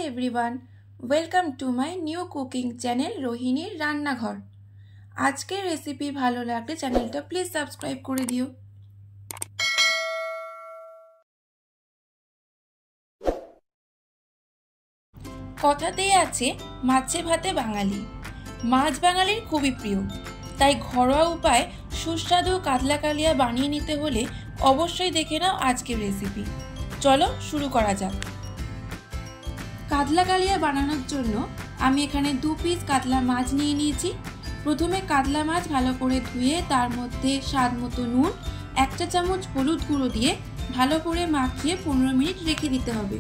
Everyone, welcome to my new cooking channel रोहिणीर रान्नाघर। आजकेर रेसिपि भालो लागले चैनलटा प्लिज सबस्क्राइब करे दिओ। कथातेই আছে মাছে ভাতে বাঙালি। মাছ বাঙালির খুবই প্রিয়, তাই ঘরোয়া উপায়ে সুস্বাদু কাতলা কালিয়া বানিয়ে নিতে হলে অবশ্যই দেখে নাও আজকের রেসিপি। চলো শুরু করা যাক। কাতলা কালিয়া বানানোর জন্য আমি এখানে 2 পিস কাতলা মাছ নিয়ে নিয়েছি। প্রথমে কাতলা মাছ ভালো করে ধুয়ে তার মধ্যে স্বাদ মতো নুন, 1 চা চামচ হলুদ গুঁড়ো দিয়ে ভালো করে মাখিয়ে 15 মিনিট রেখে দিতে হবে।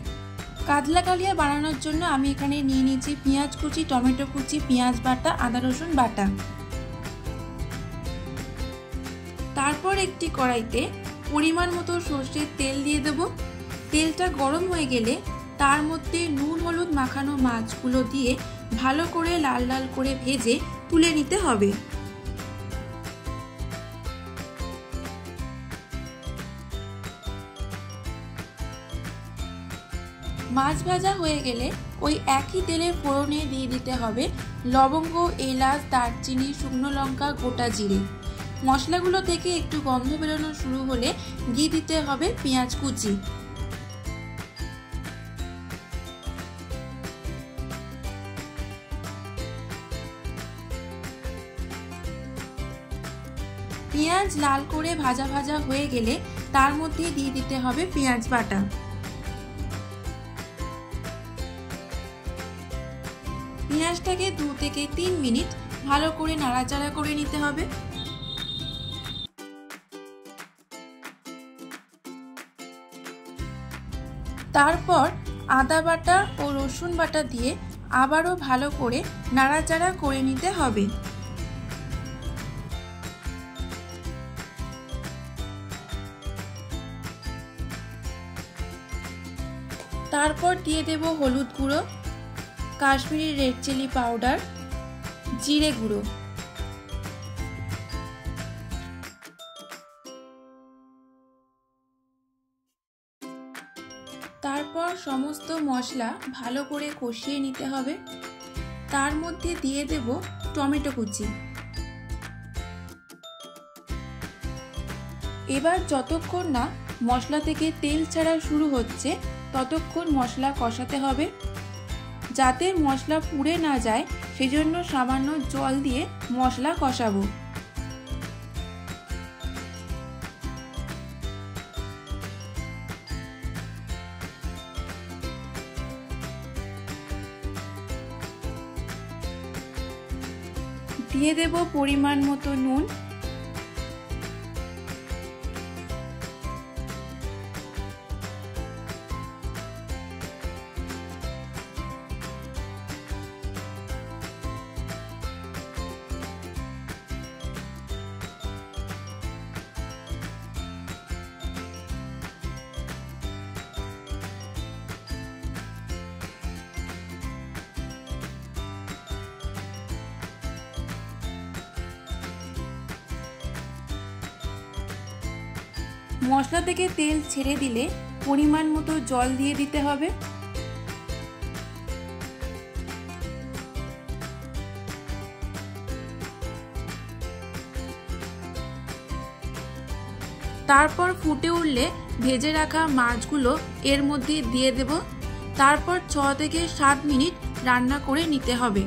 কাতলা কালিয়া বানানোর জন্য আমি এখানে নিয়ে নিয়েছি পেঁয়াজ কুচি, টমেটো কুচি, পেঁয়াজ বাটা, আদা রসুন বাটা। তারপর একটি কড়াইতে পরিমাণ মতো সরষের তেল দিয়ে দেব। তেলটা গরম হয়ে গেলে তার মধ্যে নুন হলুদ মাখানো মাছগুলো দিয়ে ভালো করে লাল লাল করে ভেজে তুলে নিতে হবে। মাছ ভাজা হয়ে গেলে ওই একই তেলে ফোড়নে দিয়ে দিতে হবে লবঙ্গ, এলাচ, দারচিনি, শুকনো লঙ্কা, গোটা জিরে। মশলাগুলো থেকে একটু গন্ধ বেরোনো শুরু হলে দিয়ে দিতে হবে পেঁয়াজ কুচি। পেঁয়াজ লাল করে ভাজা ভাজা হয়ে গেলে তার মধ্যে দিয়ে দিতে হবে পেঁয়াজ বাটা। পেঁয়াজটাকে 2 থেকে 3 মিনিট ভালো করে নাড়াচাড়া করে নিতে হবে। তারপর আদা বাটা ও রসুন বাটা দিয়ে আবারও ভালো করে নাড়াচাড়া করে নিতে হবে। তারপর দিয়ে দেব হলুদ গুঁড়ো, কাশ্মীরি রেড চিলি পাউডার, জিরে গুঁড়ো। তারপর সমস্ত মশলা ভালো করে কষিয়ে নিতে হবে। তার মধ্যে দিয়ে দেব টমেটো কুচি। এবার যতক্ষণ না মশলা থেকে তেল ছাড়া শুরু হচ্ছে ততক্ষণ মশলা কষাতে হবে। যাতে মশলা পুড়ে না যায় সেজন্য সামান্য জল দিয়ে মশলা কষাবো। দিয়ে দেব পরিমাণ মতো নুন। মশলা থেকে তেল ছেড়ে দিলে পরিমাণ মতো জল দিয়ে দিতে হবে। তারপর ফুটে উঠলে ভেজে রাখা মাছগুলো এর মধ্যে দিয়ে দেব। তারপর 6 থেকে 7 মিনিট রান্না করে নিতে হবে।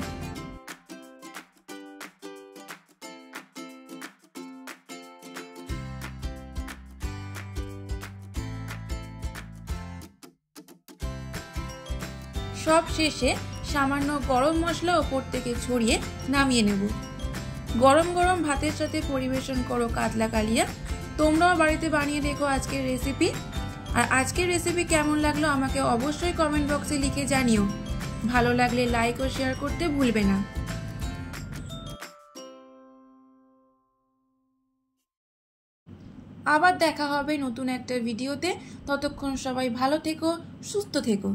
সব শেষে সামান্য গরম মশলা ওপর থেকে ছড়িয়ে নামিয়ে নেব। গরম গরম ভাতের সাথে পরিবেশন করো কাতলা কালিয়া। তোমরাও বাড়িতে বানিয়ে দেখো আজকের রেসিপি। আর আজকের রেসিপি কেমন লাগলো আমাকে অবশ্যই কমেন্ট বক্সে লিখে জানিও। ভালো লাগলে লাইক ও শেয়ার করতে ভুলবে না। আবার দেখা হবে নতুন একটা ভিডিওতে। ততক্ষণ সবাই ভালো থেকো, সুস্থ থেকো।